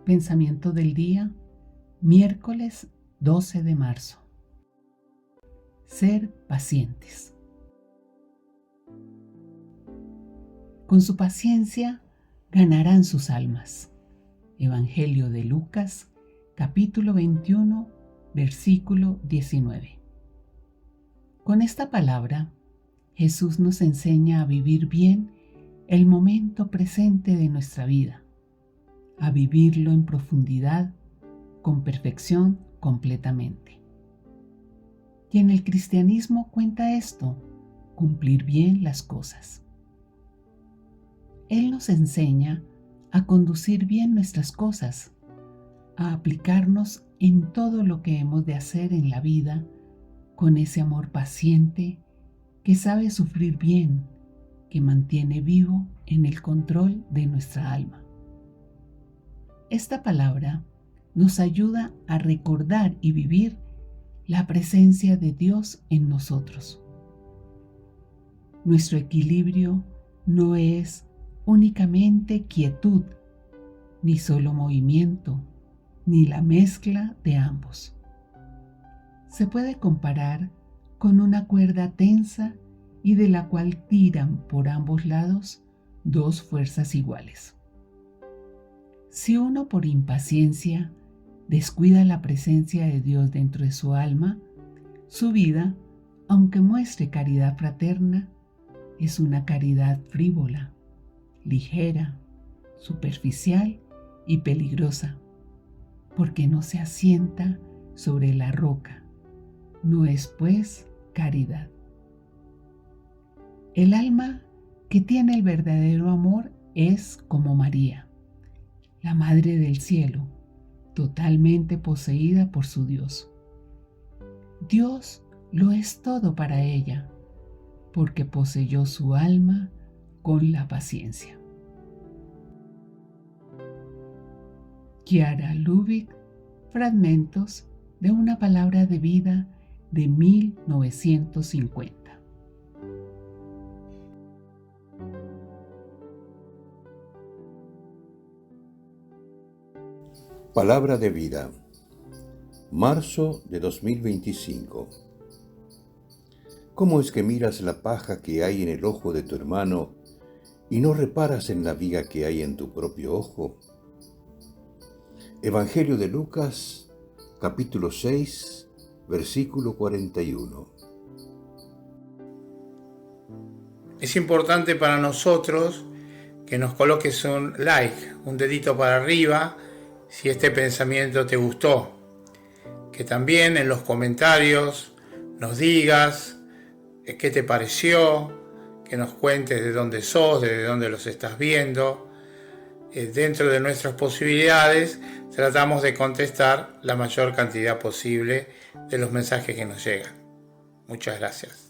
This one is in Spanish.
Pensamiento del día, miércoles 12 de marzo. Ser pacientes. Con su paciencia ganarán sus almas. Evangelio de Lucas, capítulo 21, versículo 19. Con esta palabra, Jesús nos enseña a vivir bien el momento presente de nuestra vida, a vivirlo en profundidad, con perfección completamente. Y en el cristianismo cuenta esto, cumplir bien las cosas. Él nos enseña a conducir bien nuestras cosas, a aplicarnos en todo lo que hemos de hacer en la vida con ese amor paciente que sabe sufrir bien, que mantiene vivo en el control de nuestra alma. Esta palabra nos ayuda a recordar y vivir la presencia de Dios en nosotros. Nuestro equilibrio no es únicamente quietud, ni solo movimiento, ni la mezcla de ambos. Se puede comparar con una cuerda tensa y de la cual tiran por ambos lados dos fuerzas iguales. Si uno por impaciencia descuida la presencia de Dios dentro de su alma, su vida, aunque muestre caridad fraterna, es una caridad frívola, ligera, superficial y peligrosa, porque no se asienta sobre la roca. No es, pues, caridad. El alma que tiene el verdadero amor es como María, la Madre del Cielo, totalmente poseída por su Dios. Dios lo es todo para ella, porque poseyó su alma con la paciencia. Chiara Lubich, fragmentos de una palabra de vida de 1950. Palabra de vida, marzo de 2025. ¿Cómo es que miras la paja que hay en el ojo de tu hermano y no reparas en la viga que hay en tu propio ojo? Evangelio de Lucas, capítulo 6, versículo 41. Es importante para nosotros que nos coloques un like, un dedito para arriba, si este pensamiento te gustó. Que también en los comentarios nos digas qué te pareció, que nos cuentes de dónde sos, de dónde los estás viendo. Dentro de nuestras posibilidades, tratamos de contestar la mayor cantidad posible de los mensajes que nos llegan. Muchas gracias.